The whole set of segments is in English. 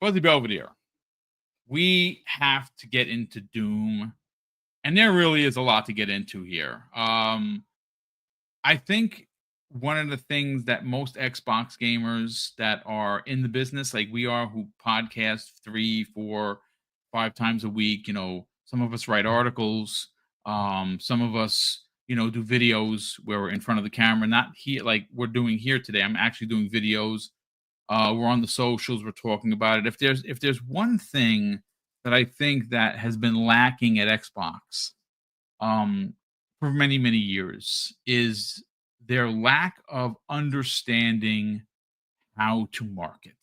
Fuzzy Belvedere, we have to get into Doom, and there really is a lot to get into here. I think one of the things that most Xbox gamers that are in the business, like we are, who podcast 3, 4, 5 times a week, some of us write articles, some of us, do videos where we're in front of the camera, not here like we're doing here today. I'm actually doing videos. We're on the socials, we're talking about it. If there's one thing that I think that has been lacking at Xbox, for many, many years, is their lack of understanding how to market.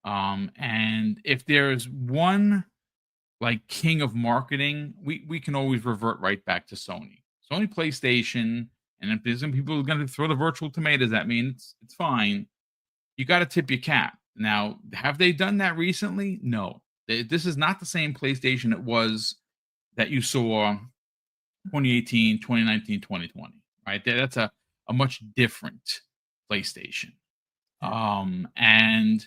And if there's one like king of marketing, we can always revert right back to Sony. Sony PlayStation, and if there's some people who are going to throw the virtual tomatoes at me, and it's fine. You got to tip your cap. Now, have they done that recently? No. This is not the same PlayStation it was that you saw 2018, 2019, 2020, right? That's a much different PlayStation. And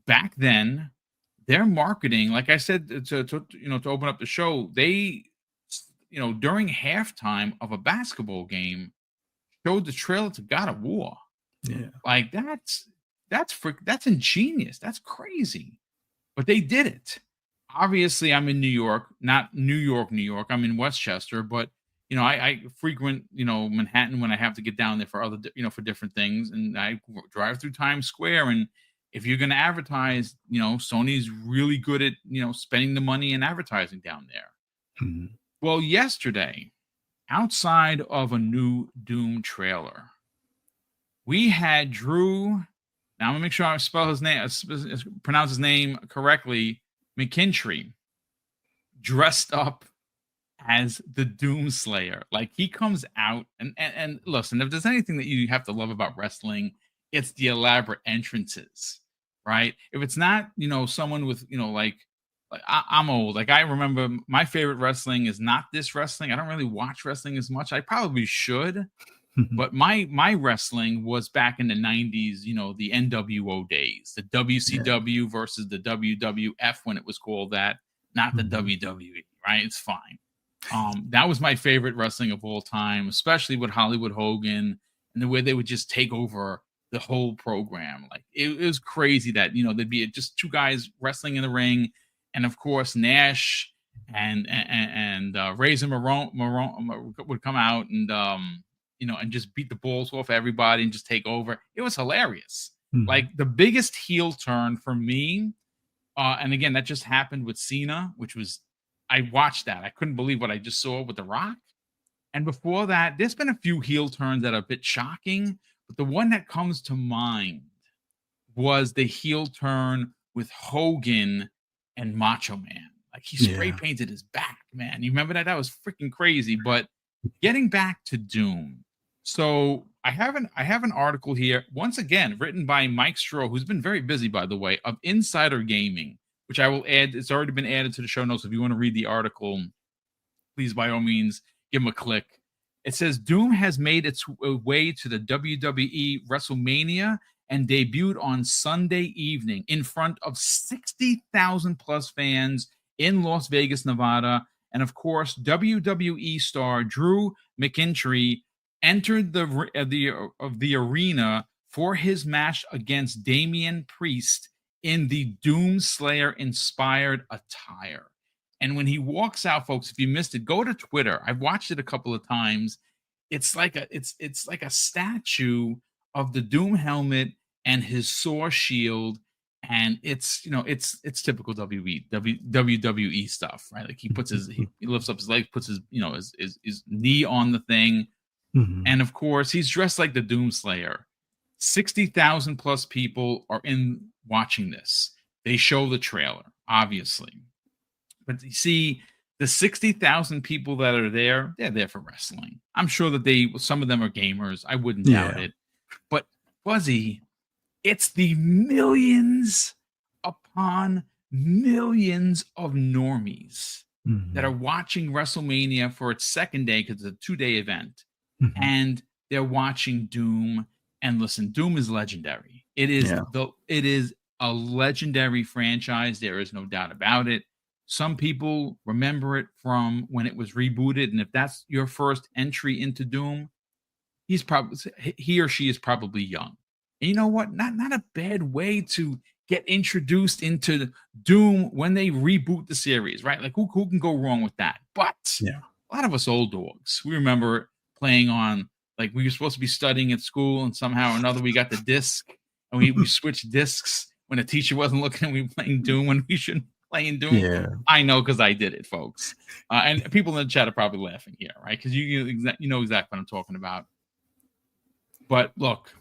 back then, their marketing, like I said, to open up the show, they, during halftime of a basketball game, showed the trailer to God of War. Yeah, like that's ingenious. That's crazy, but they did it. Obviously, I'm in New York, not New York. I'm in Westchester, but I frequent Manhattan when I have to get down there for other for different things, and I drive through Times Square. And if you're going to advertise, Sony's really good at spending the money and advertising down there. Mm-hmm. Well, yesterday, outside of a new Doom trailer, we had Drew. Now I'm gonna make sure I spell his name, pronounce his name correctly. McKintry, dressed up as the Doom Slayer. Like, he comes out and listen, if there's anything that you have to love about wrestling, it's the elaborate entrances, right? If it's not, someone with, like I'm old. Like, I remember my favorite wrestling is not this wrestling. I don't really watch wrestling as much. I probably should. But my wrestling was back in the 90s, the NWO days, the WCW versus the WWF when it was called that, not the WWE, right? It's fine. That was my favorite wrestling of all time, especially with Hollywood Hogan and the way they would just take over the whole program. Like, it was crazy that, there'd be just two guys wrestling in the ring. And of course, Nash and Razor Ramon would come out and, and just beat the balls off everybody and just take over. It was hilarious. Like, the biggest heel turn for me, and again, that just happened with Cena, which was, I watched that. I couldn't believe what I just saw with The Rock. And before that, there's been a few heel turns that are a bit shocking, but the one that comes to mind was the heel turn with Hogan and Macho Man. Like, he spray painted his back, man. You remember that? That was freaking crazy. But getting back to Doom. So I have an article here, once again, written by Mike Stroh, who's been very busy, by the way, of Insider Gaming, which I will add. It's already been added to the show notes. If you want to read the article, please, by all means, give him a click. It says Doom has made its way to the WWE WrestleMania and debuted on Sunday evening in front of 60,000 plus fans in Las Vegas, Nevada. And of course, WWE star Drew McIntyre entered the arena for his match against Damian Priest in the Doom Slayer inspired attire. And when he walks out, folks, if you missed it, go to Twitter. I've watched it a couple of times. It's like a statue of the Doom helmet and his sword shield. And it's typical WWE stuff, right? Like, he puts he lifts up his leg, puts his knee on the thing. And of course, he's dressed like the Doom Slayer. 60,000 plus people are in watching this. They show the trailer, obviously. But you see, the 60,000 people that are there, they're there for wrestling. I'm sure that some of them are gamers. I wouldn't doubt it. But Fuzzy, it's the millions upon millions of normies that are watching WrestleMania for its second day, because it's a 2-day event. And they're watching Doom. And listen, Doom is legendary. It is a legendary franchise. There is no doubt about it. Some people remember it from when it was rebooted, and if that's your first entry into Doom, he or she is probably young. And you know what? Not a bad way to get introduced into Doom when they reboot the series, right? Like who can go wrong with that? But Yeah. a lot of us old dogs, we remember playing on, like, we were supposed to be studying at school, and somehow or another we got the disc, and we switched discs when the teacher wasn't looking, and we were playing Doom when we shouldn't be playing Doom. Yeah. I know, because I did it, folks. And people in the chat are probably laughing here, right? Because you know exactly what I'm talking about. But look,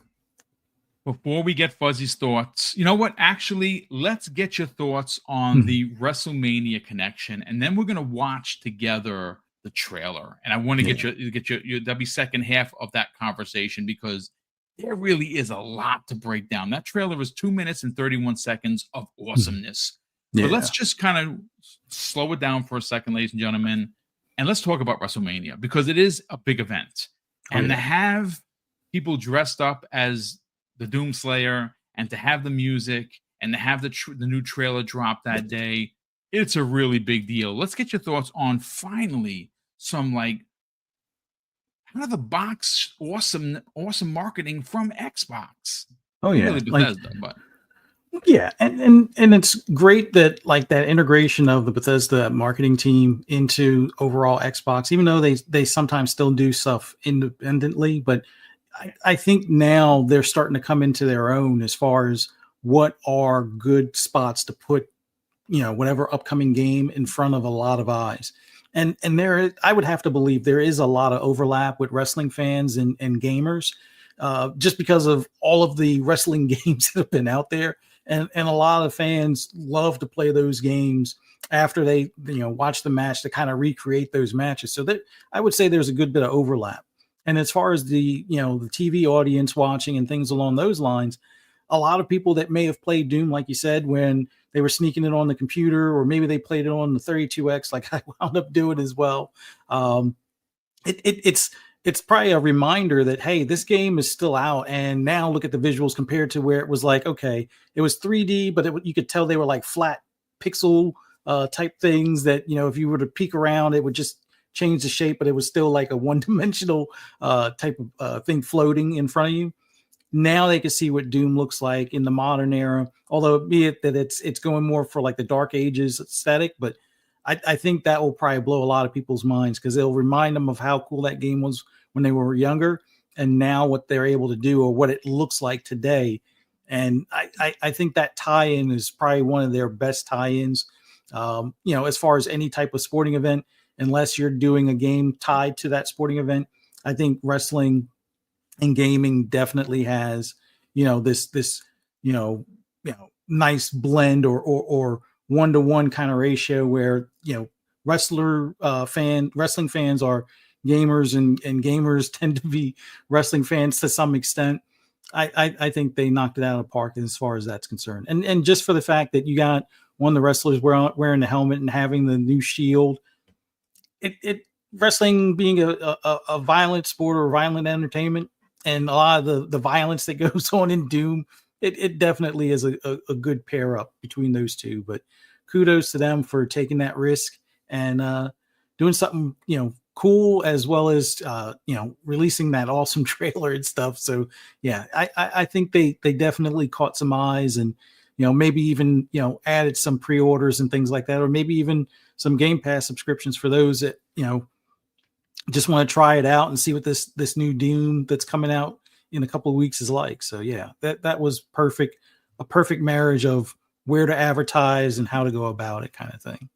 before we get Fuzzy's thoughts, you know what? Actually, let's get your thoughts on the WrestleMania connection, and then we're gonna watch together the trailer. And I want to get your that'll be second half of that conversation, because there really is a lot to break down. That trailer is 2 minutes and 31 seconds of awesomeness. But let's just kind of slow it down for a second, ladies and gentlemen, and let's talk about WrestleMania, because it is a big event. And to have people dressed up as the Doomslayer, and to have the music, and to have the new trailer drop that day, it's a really big deal. Let's get your thoughts on finally some, like, out of the box awesome marketing from Xbox. Oh yeah, really Bethesda, but yeah, and it's great that, like, that integration of the Bethesda marketing team into overall Xbox, even though they sometimes still do stuff independently, but I think now they're starting to come into their own as far as what are good spots to put, whatever upcoming game in front of a lot of eyes. And there, I would have to believe there is a lot of overlap with wrestling fans and gamers, just because of all of the wrestling games that have been out there. And a lot of fans love to play those games after they, watch the match, to kind of recreate those matches. So that, I would say there's a good bit of overlap. And as far as the, the TV audience watching and things along those lines, a lot of people that may have played Doom, like you said, when they were sneaking it on the computer, or maybe they played it on the 32X, like I wound up doing as well. It's probably a reminder that, hey, this game is still out, and now look at the visuals compared to where it was like, okay, it was 3D, but you could tell they were like flat pixel type things that, if you were to peek around, it would just change the shape, but it was still like a one-dimensional type of thing floating in front of you. Now they can see what Doom looks like in the modern era, although be it that it's going more for like the Dark Ages aesthetic, but I think that will probably blow a lot of people's minds, because it'll remind them of how cool that game was when they were younger, and now what they're able to do, or what it looks like today. And I think that tie-in is probably one of their best tie-ins, as far as any type of sporting event, unless you're doing a game tied to that sporting event. I think wrestling and gaming definitely has, this, nice blend, or one-to-one kind of ratio where, wrestling fans are gamers, and gamers tend to be wrestling fans to some extent. I think they knocked it out of the park as far as that's concerned. And just for the fact that you got one of the wrestlers wearing the helmet and having the new shield, wrestling being a violent sport or violent entertainment, and a lot of the violence that goes on in Doom, it definitely is a good pair up between those two. But kudos to them for taking that risk and doing something, cool, as well as releasing that awesome trailer and stuff. So yeah, I think they definitely caught some eyes, and maybe even added some pre-orders and things like that, or maybe even some Game Pass subscriptions for those that just want to try it out and see what this new Doom that's coming out in a couple of weeks is like. So yeah, that was perfect, a perfect marriage of where to advertise and how to go about it, kind of thing.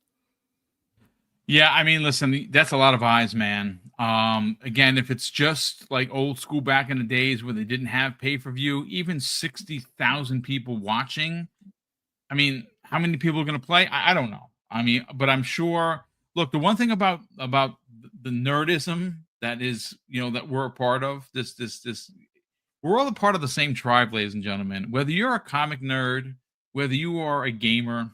Yeah, I mean, listen, that's a lot of eyes, man. Again, if it's just like old school back in the days where they didn't have pay-per-view, even 60,000 people watching, I mean, how many people are going to play? I don't know. I mean, but I'm sure. Look, the one thing about the nerdism that is, that we're a part of, this, we're all a part of the same tribe, ladies and gentlemen. Whether you're a comic nerd, whether you are a gamer,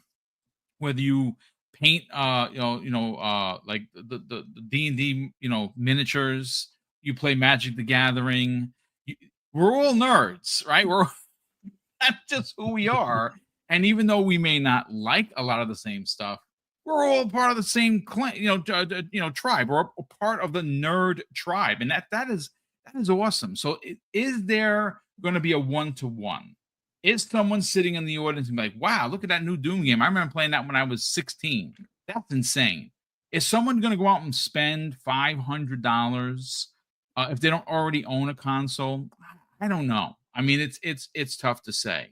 whether you paint, like the D&D, miniatures, you play Magic the Gathering, we're all nerds, right? That's just who we are. And even though we may not like a lot of the same stuff, we're all part of the same clan, tribe. We're a part of the nerd tribe, and that is awesome. So, is there going to be a 1-to-1? Is someone sitting in the audience and be like, "Wow, look at that new Doom game! I remember playing that when I was 16. That's insane." Is someone going to go out and spend $500 if they don't already own a console? I don't know. I mean, it's tough to say.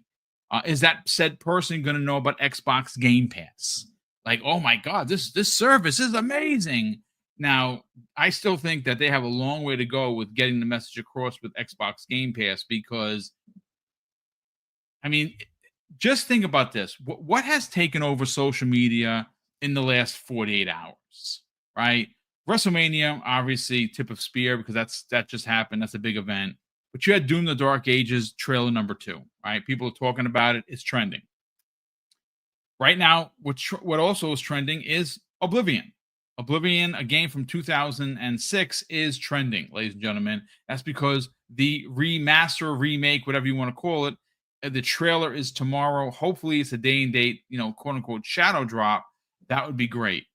Is that said person going to know about Xbox Game Pass? Like, oh my God, this service is amazing. Now, I still think that they have a long way to go with getting the message across with Xbox Game Pass because, I mean, just think about this. What has taken over social media in the last 48 hours, right? WrestleMania, obviously, tip of spear because that just happened. That's a big event. But you had Doom the Dark Ages trailer number 2, right? People are talking about it. It's trending. Right now, what also is trending is Oblivion. Oblivion, a game from 2006, is trending, ladies and gentlemen. That's because the remaster, remake, whatever you want to call it, the trailer is tomorrow. Hopefully, it's a day and date, quote unquote, shadow drop. That would be great.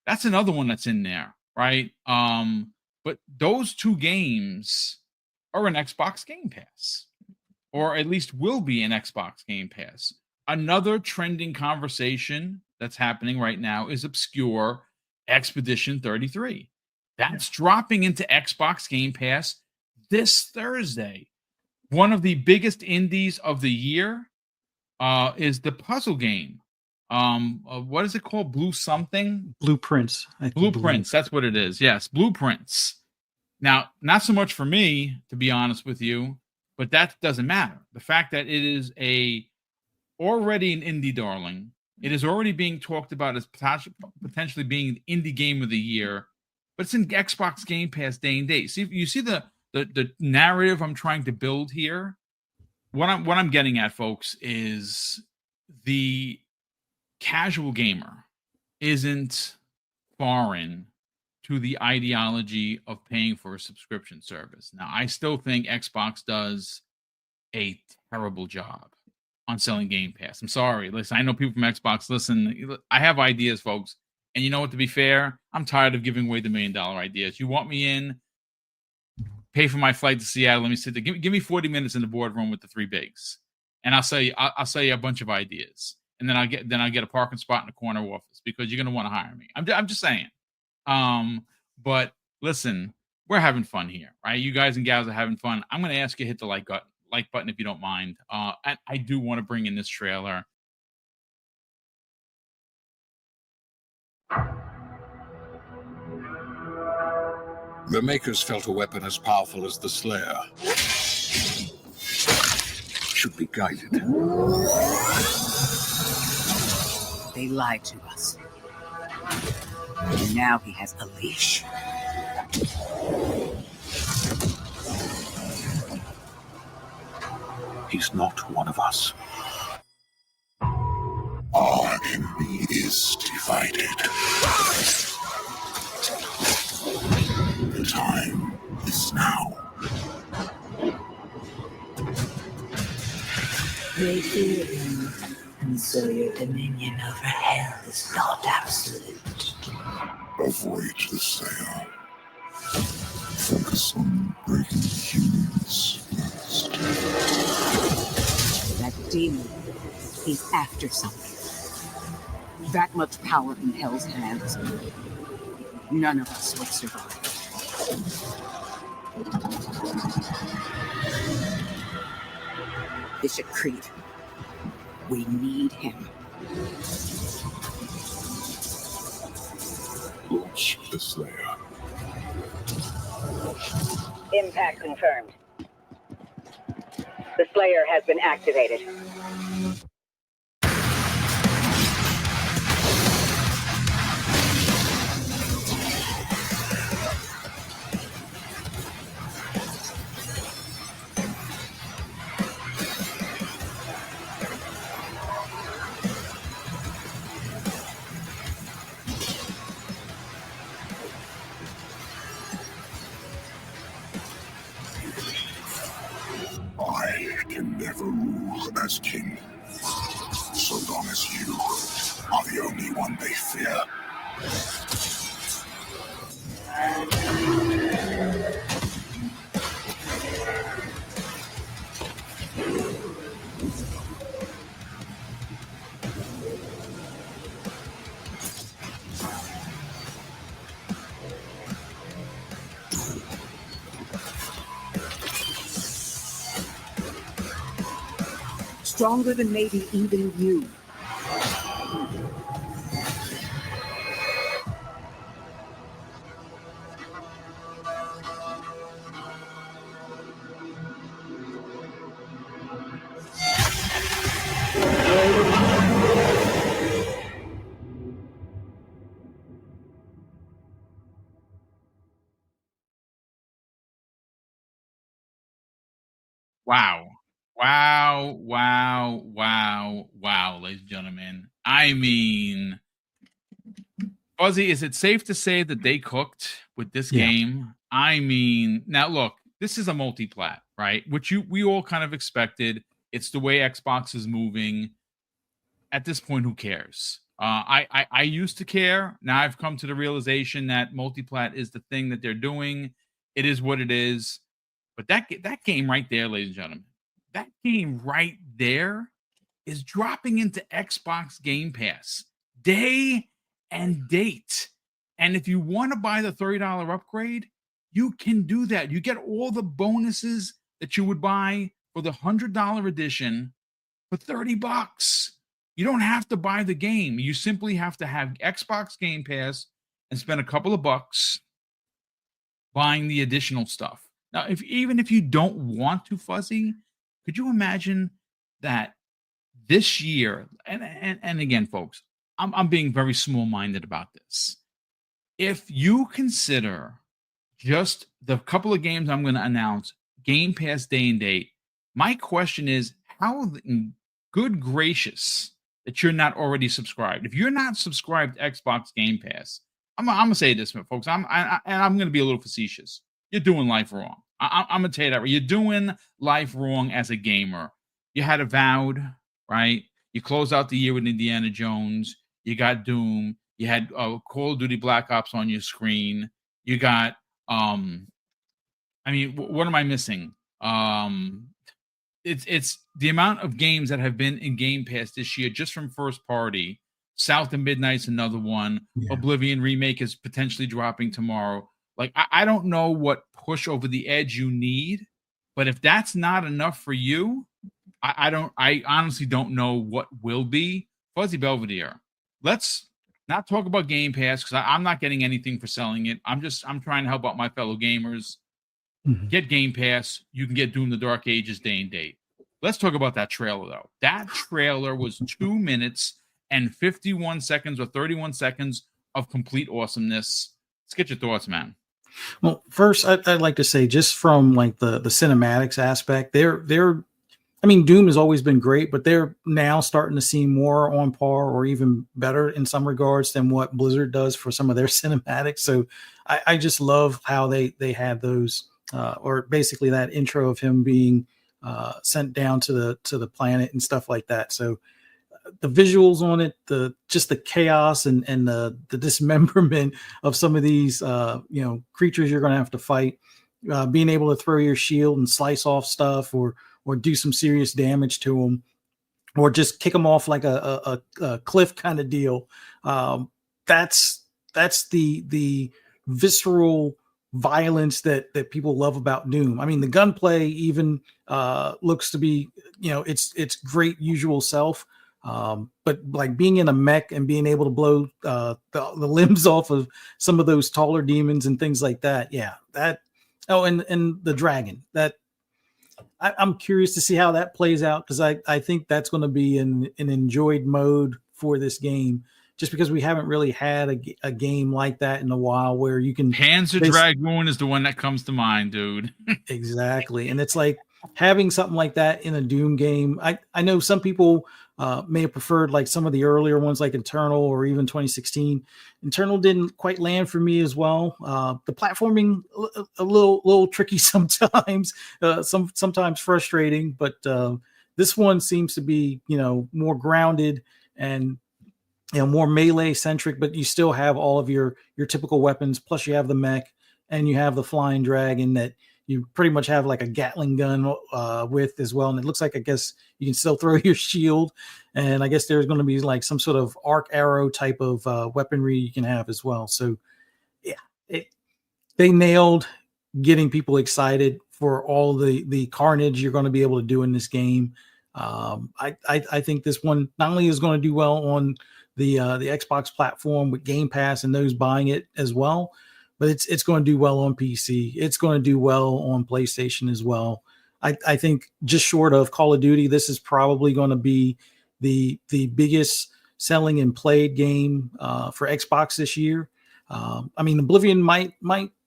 That's another one that's in there, right? But those 2 games are an Xbox Game Pass, or at least will be an Xbox Game Pass. Another trending conversation that's happening right now is Obscure Expedition 33. That's dropping into Xbox Game Pass this Thursday. One of the biggest indies of the year is the puzzle game. What is it called? Blue something? Blueprints. Blueprints. That's what it is. Yes, Blueprints. Now, not so much for me, to be honest with you, but that doesn't matter. The fact that it is already an indie darling, it is already being talked about as potentially being an indie game of the year, but it's in Xbox Game Pass day and date. See, you see the narrative I'm trying to build here. What I'm getting at, folks, is the casual gamer isn't foreign to the ideology of paying for a subscription service. Now, I still think Xbox does a terrible job on selling Game Pass. I'm sorry. Listen, I know people from Xbox listen. I have ideas, folks. And you know what? To be fair, I'm tired of giving away the $1 million ideas. You want me in, pay for my flight to Seattle. Let me sit there. Give me 40 minutes in the boardroom with the 3 bigs. And I'll sell you a bunch of ideas. And then I'll get a parking spot in the corner office because you're going to want to hire me. I'm just saying. But listen, we're having fun here, right? You guys and gals are having fun. I'm going to ask you to hit the like button if you don't mind. And I do want to bring in this trailer. The Makers felt a weapon as powerful as the Slayer should be guided. They lied to us. And now he has a leash. He's not one of us. Our enemy is divided. The time is now. They fear him, and so your dominion over hell is not absolute. Avoid the Slayer. Focus on breaking humans first. That demon, he's after something. That much power in hell's hands. None of us would survive. Bishop Creed, we need him. Launch the Slayer. Impact confirmed. The Slayer has been activated. I can never rule as king. So as you are the only one they fear. Stronger than maybe even you. Wow. Wow, wow, wow, wow, ladies and gentlemen. I mean, Fuzzy, is it safe to say that they cooked with this Yeah. game? I mean, now look, this is a multi-plat, right? Which we all kind of expected. It's the way Xbox is moving. At this point, who cares? I used to care. Now I've come to the realization that multi-plat is the thing that they're doing. It is what it is. But that game right there, ladies and gentlemen, that game right there is dropping into Xbox Game Pass day and date. And if you want to buy the $30 upgrade, you can do that. You get all the bonuses that you would buy for the $100 edition for $30. You don't have to buy the game. You simply have to have Xbox Game Pass and spend a couple of bucks buying the additional stuff. Now, even if you don't want to, Fuzzy, could you imagine that this year, and again, folks, I'm being very small-minded about this. If you consider just the couple of games I'm going to announce, Game Pass day and date, my question is, how good gracious that you're not already subscribed. If you're not subscribed to Xbox Game Pass, I'm gonna say this, folks. I'm gonna be a little facetious. You're doing life wrong. I'm gonna tell you that. You're doing life wrong as a gamer. You had Avowed, right? You closed out the year with Indiana Jones. You got Doom. You had Call of Duty Black Ops on your screen. You got what am I missing? It's the amount of games that have been in Game Pass this year just from first party. South and Midnight's another one. Yeah. Oblivion Remake is potentially dropping tomorrow. Like, I don't know what push over the edge you need, but if that's not enough for you, I honestly don't know what will be. Fuzzy Belvedere, let's not talk about Game Pass because I'm not getting anything for selling it. I'm trying to help out my fellow gamers. Mm-hmm. Get Game Pass. You can get Doom the Dark Ages day and date. Let's talk about that trailer, though. That trailer was 2 minutes and 51 seconds or 31 seconds of complete awesomeness. Let's get your thoughts, man. Well, first, I'd like to say, just from like the cinematics aspect, they're I mean, Doom has always been great, but they're now starting to seem more on par or even better in some regards than what Blizzard does for some of their cinematics. So I just love how they had those, or basically that intro of him being sent down to the planet and stuff like that. So the visuals on it, just the chaos and the dismemberment of some of these creatures you're going to have to fight, being able to throw your shield and slice off stuff or do some serious damage to them, or just kick them off like a cliff kind of deal. That's the visceral violence that people love about Doom. I mean, the gunplay even looks to be, it's great usual self. But like being in a mech and being able to blow the limbs off of some of those taller demons and things like that. Yeah, that. Oh, and the dragon, that I'm curious to see how that plays out, because I think that's going to be an enjoyed mode for this game, just because we haven't really had a game like that in a while where you can. Panzer Dragoon is the one that comes to mind, dude. Exactly. And it's like having something like that in a Doom game. I know some people may have preferred like some of the earlier ones like Internal or even 2016. Internal didn't quite land for me as well. The platforming a little tricky sometimes, sometimes frustrating, but this one seems to be, more grounded and more melee centric, but you still have all of your typical weapons. Plus, you have the mech, and you have the flying dragon that you pretty much have like a Gatling gun with as well. And it looks like, I guess you can still throw your shield, and I guess there's going to be like some sort of arc arrow type of weaponry you can have as well. So yeah, they nailed getting people excited for all the carnage you're going to be able to do in this game. I think this one not only is going to do well on the Xbox platform with Game Pass and those buying it as well, but it's going to do well on PC. It's going to do well on PlayStation as well. I think just short of Call of Duty, this is probably going to be the biggest selling and played game for Xbox this year. I mean, Oblivion might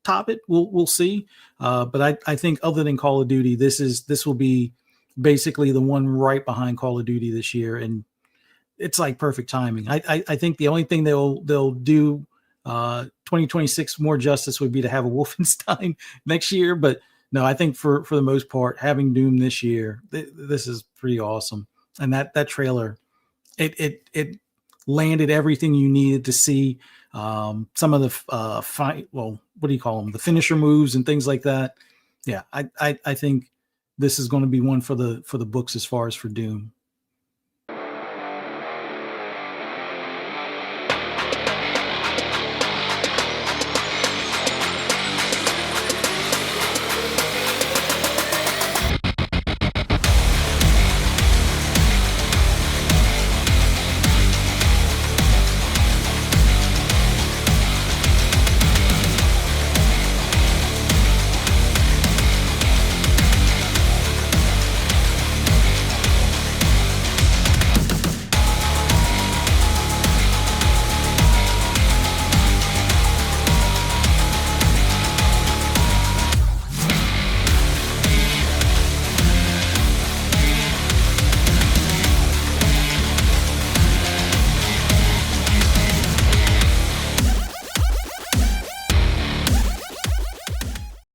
top it. We'll see. But I think other than Call of Duty, this will be basically the one right behind Call of Duty this year, and it's like perfect timing. I think the only thing they'll do 2026 more justice would be to have a Wolfenstein next year, but no, I think for the most part, having Doom this year, this is pretty awesome. And that trailer, it landed everything you needed to see. Some of the what do you call them? The finisher moves and things like that. Yeah, I think this is going to be one for the books as far as for Doom.